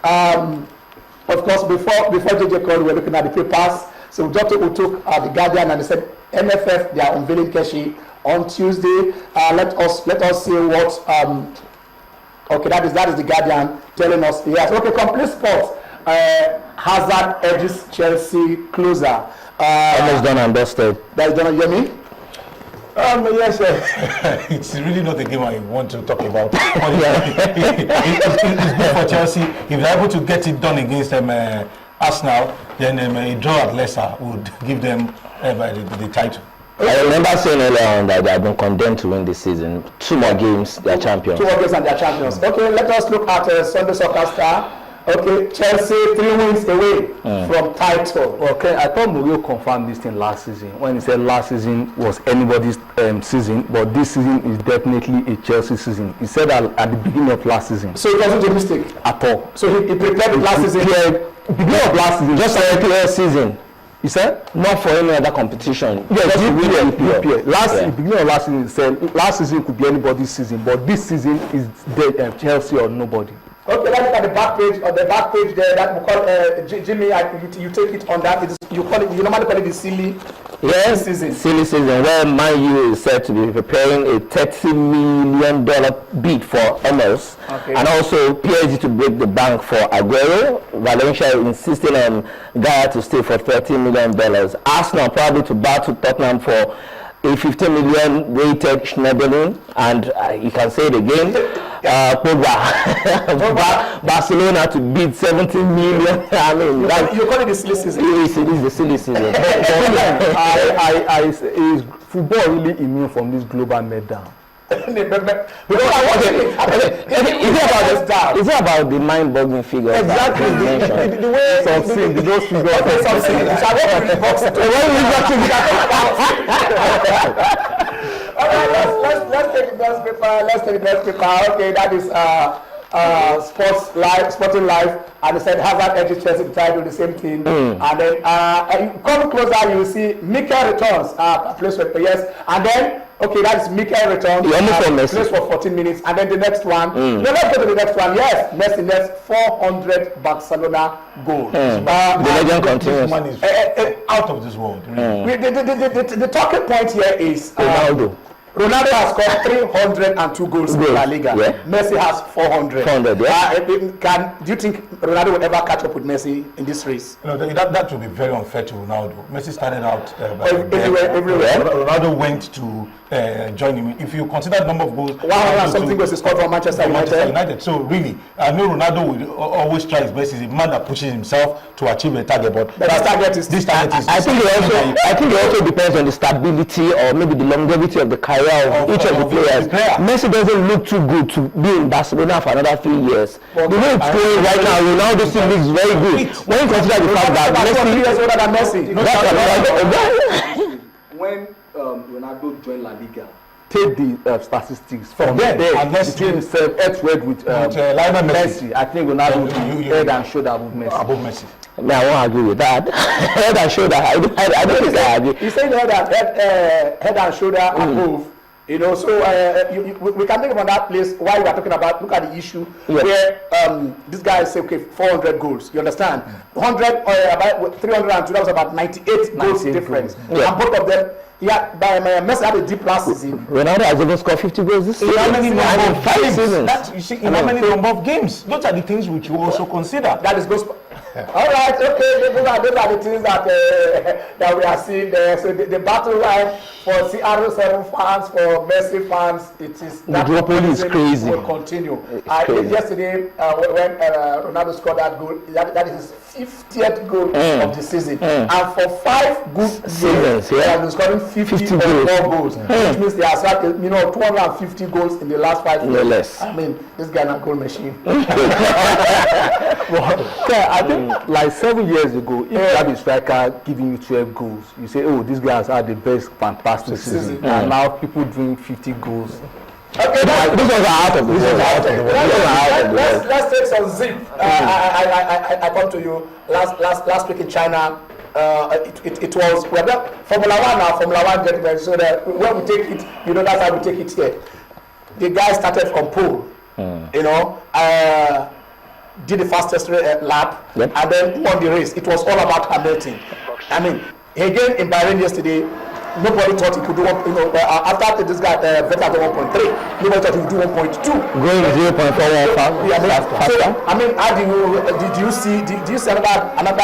Of course, before JJ called, we were looking at the papers. So we took the Guardian and they said NFF, they are unveiling Keshi on Tuesday. Let us see what. Okay, that is the Guardian telling us. Yes. Okay, Complete Sports. Hazard edges Chelsea closer. Almost done and dusted. That is done. You hear me? Yes, it's really not a game I want to talk about. It's good for Chelsea. If they're able to get it done against Arsenal, then a draw at Leicester would give them the title. I remember saying earlier on that they have been condemned to win this season. 2 more games, they are champions. 2 more games and they are champions. Okay, let us look at Sunday Soccer Star. Okay, Chelsea 3 wins away from title. Okay, I thought Mourinho confirmed this thing last season when he said last season was anybody's season, but this season is definitely a Chelsea season. He said that at the beginning of last season. So it wasn't a mistake at all. So he prepared last season. Beginning of last season, just like the season. He said not for any other competition. Yes, EPL. Beginning of last season, he said last season could be anybody's season, but this season is Chelsea or nobody. Okay, let's look at the back page. On the back page there, that we call Jimmy. You take it on that. You normally call it the silly season. Silly season, where Man U is said to be preparing a $30 million bid for Amos, and also PSG to break the bank for Aguero. Valencia insisting on Gaia to stay for $30 million. Arsenal probably to battle Tottenham for a 15 million rated Schneiderlin, and you can say it again, Barcelona to bid 17 million. I mean, you call it the silly season. It is the silly season. Is football really immune from this global meltdown? Is it about the mind-boggling figures? Exactly. The way those figures. Let's take the next paper. Okay, that is Sporting Life, and they said Hazard edges Chelsea the title, the same thing. And then come closer, you will see Mikel returns, place for yes, and then. Okay, that is Mikel return. Plays for 14 minutes, and then the next one. No, let's go to the next one. Yes, Messi next 400 Barcelona goals. The legend continues. Man is out of this world. Really. The talking point here is Ronaldo has scored 302 goals in La Liga. Yeah. Messi has 400. 400, yeah. Do you think Ronaldo will ever catch up with Messi in this race? No, that would be very unfair to Ronaldo. Messi started out everywhere. Ronaldo went to join him. If you consider the number of goals, 100 something goals he scored for Manchester United. So really, I know Ronaldo will always try his best. He's a man that pushes himself to achieve a target. But this target is. I think it also depends on the stability or maybe the longevity of the career of each of the players. Messi doesn't look too good to be in Barcelona for another 3 years. The way it's going right now, Ronaldo still looks very good. When you consider the fact that Messi 3 years older than Messi. When Ronaldo joined La Liga, take the statistics from there between himself with Lionel Messi. I think Ronaldo head and shoulder above Messi. I won't agree with that. Head and shoulder. I don't think I agree. He said head and shoulder above. You know, so we can think about that place why we are talking about. Look at the issue where this guy say, okay, 400 goals. You understand? 100 about 302. That was about 98 goals difference. And both of them. Yeah, Messi had a deep last season. Ronaldo has even scored 50 goals this season. How many number of games? You see, in how many number of games? Those are the things which you also consider. That is goals. All right, okay. Those are the things that we are seeing there. So the battle line for CR7 fans, for Messi fans, it is the duopoly is crazy. Will continue. Yesterday, when Ronaldo scored that goal, that is his 50th goal of the season, and for 5 good seasons, he has been scoring 50 or more goals, which means they have had 250 goals in the last 5 years. No less. I mean, this guy is a goal machine. I think like 7 years ago, if you have a striker giving you 12 goals, you say, oh, this guy has had the best fantastic season. And now people doing 50 goals. Okay, this was out of the world. Let's take some zip. I come to you last week in China. It was we have Formula One now, Formula One gentlemen. So that when we take it, that's how we take it here. The guy started from pole. did the fastest lap, yep. and then won the race. It was all about Hamilton. I mean, again in Bahrain yesterday, nobody thought he could do after this guy Vettel did 1.3, nobody thought he would do 1.2. Going 0.41 faster. So I mean, how do you see another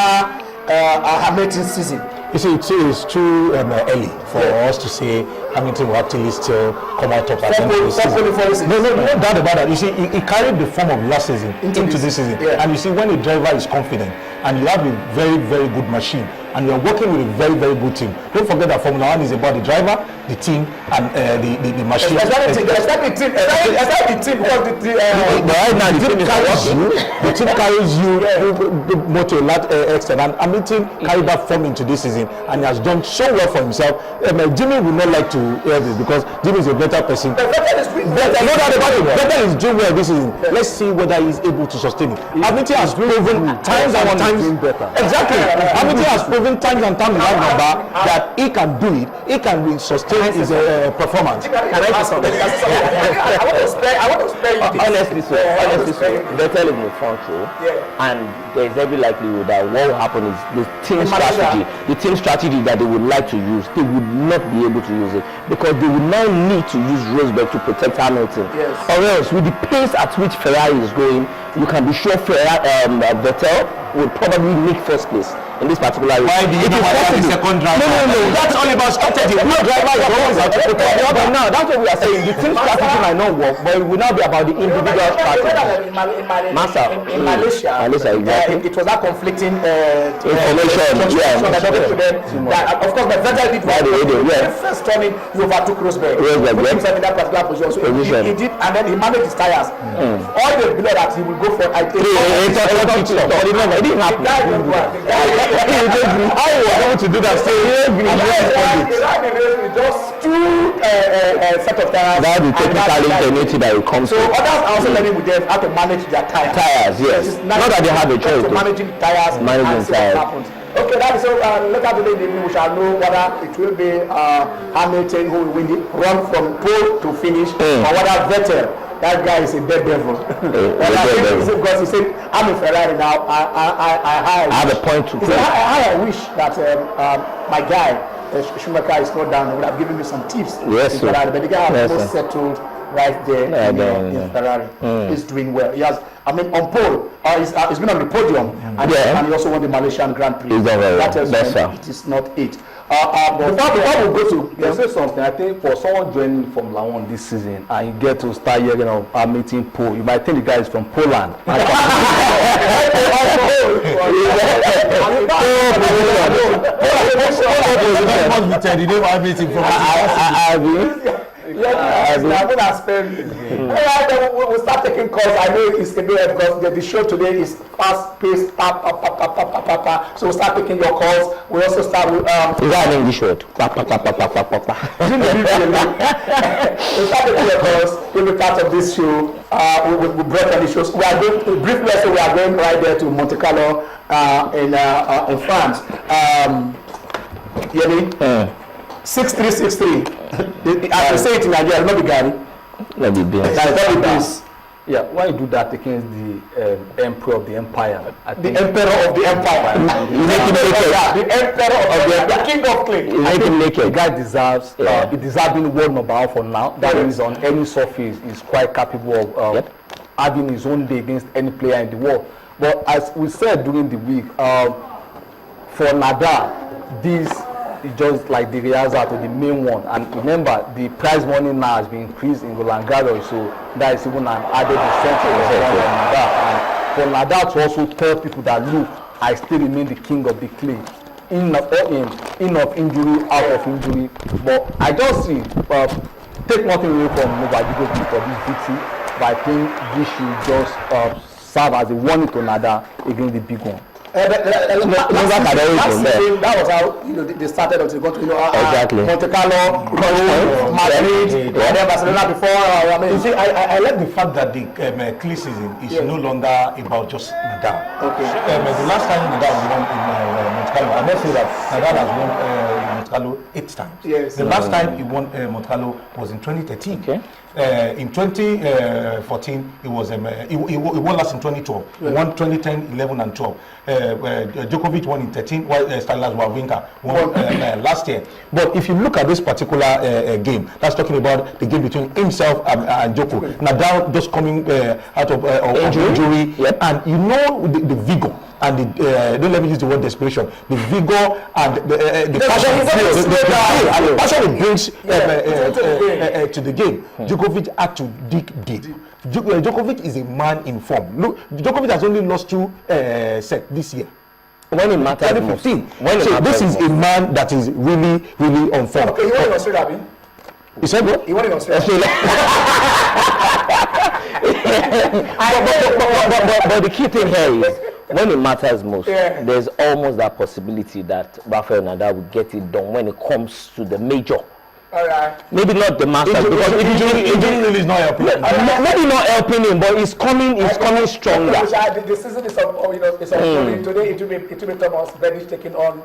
Hamilton season? You see, it's too early for us to say Hamilton will actually still come out top at the end of the season. No doubt about that. You see, he carried the form of last season into this season. Yeah. And you see, when a driver is confident and you have a very, very good machine and you are working with a very, very good team, don't forget that Formula 1 is about the driver, the team, and the machine. Especially the team because the team carries you more to a large extent. And Hamilton carried that form into this season and he has done so well for himself. Jimmy would not like to hear this because Jimmy is a better person. Vettel is doing well this season. Yeah. Let's see whether he's able to sustain it. Hamilton has proven times and times. Exactly. Hamilton has proven times and times that he can do it. He can sustain his performance. Can I say something? I want to spare you. Honestly, Vettel is in the front row, and there is every likelihood that what will happen is the team strategy that they would like to use, they would not be able to use it because they would now need to use Rosberg to protect Hamilton. Yes. Or else, with the pace at which Ferrari is going, you can be sure Vettel would probably make first place in this particular race. Why do you have a second driver? No. That's all about strategy. No driver is always about to protect. But now, that's what we are saying. The team strategy might not work, but it will now be about the individual strategy. In Malaysia, exactly. it was that conflicting information. Of course, but Vettel did well. The first turning, he overtook Rosberg. Put himself in that particular position. So he did, and then he managed his tires. All the below that he will go for. It didn't happen. How was able to do that? Just two set of tires. That is technically ingenuity that will come. So others are also learning with them how to manage their tires. Yes. Not that they have a choice. Managing tires. Managing tires. Okay, that is so. Later today evening we shall know whether it will be Hamilton who will win it, run from pole to finish, or whether Vettel. That guy is a dead devil. Because he said, I'm in Ferrari now. I have a point to prove. I wish that my guy, Schumacher, is not down. He would have given me some tips. Yes, sir. But the guy has most settled right there in Ferrari. He's doing well. He has, on pole. He's been on the podium. And he also won the Malaysian Grand Prix. That tells me it is not it. Before we go to say something, I think for someone joining Formula 1 this season and you get to start hearing of meeting Pole, you might think the guy is from Poland. We'll start taking calls. I know it's the day because the show today is fast paced. So we'll start taking your calls. We also start with is that an English word? We'll start taking your calls. We'll be part of this show. We break on the shows. We are going briefly. So we are going right there to Monte Carlo in France. You know, 6363. I will say it in Nigeria, not the Gary. Not the beans. Yeah, when you do that against the emperor of the empire, the emperor of the empire, the emperor of the empire, the king of clay. I think the guy deserves, he deserves being world number one for now. That is on any surface, he's quite capable of having his own day against any player in the world. But as we said during the week, for Nadal, this is just like the rehearsal to the main one. And remember, the prize money now has been increased in Roland Garros, so that is even an added incentive for Nadal. And for Nadal to also tell people that, look, I still remain the king of the clay. In of injury, out of injury. But I just see, take nothing away from Novak Djokovic for this victory, but I think this should just serve as a warning to Nadal against the big one. That was how they started until they got to Monte Carlo, Madrid, Barcelona before. You see, I like the fact that the clay season is no longer about just Nadal. Okay. The last time Nadal won in Monte Carlo, I must say that Nadal has won Monte Carlo 8 times. Yes. The last time he won Monte Carlo was in 2013. Okay. In 2014, it was he won last in 2012. He won 2010, 11, and 12. Djokovic won in 13, while Stanislav Wawrinka won last year. But if you look at this particular game, that's talking about the game between himself and Djoko. Nadal just coming out of injury, yep. And you know the vigor. And don't let me use the word desperation. The vigor and the passion it brings to the game. Djokovic had to dig deep. Djokovic is a man in form. Look, Djokovic has only lost 2 sets this year. When it matters 2015. So this is a man that is really, really on form. Okay, you won in Australia, You said what? You won in Australia. But the key thing here is, when it matters most, there's almost that possibility that Rafael Nadal will get it done when it comes to the major. All right. Maybe not the Masters, because injury really is not helping. Maybe not helping him, but he's coming stronger. The season is on. Today it will be Thomas Bennett taking on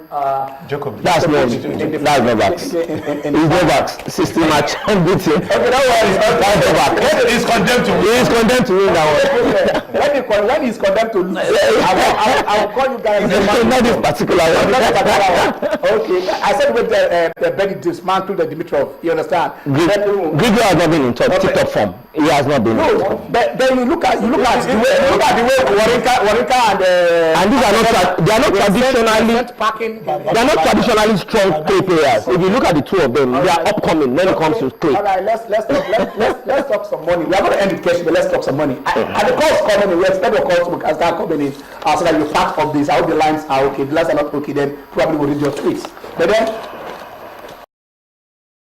Djokovic. That's Novak. He's Novak. 60 match unbeaten. Okay, that one is condemned to win. He's condemned to win that one. When he's condemned to lose, I will call you guys. Not this particular one. Okay, I said with the Bennett dismantled the Dimitrov. You understand? Grigor has not been in tip-top form. He has not been. No, but then you look at the way Wawrinka and these are not traditionally strong clay players. If you look at the two of them, they are upcoming when it comes to clay. All right, let's talk some money. We are going to end the question, but let's talk some money. And the calls coming in, we expect the calls to start coming in so that you're part of this. I hope the lines are okay. The lines are not okay, then probably we'll read your tweets. But then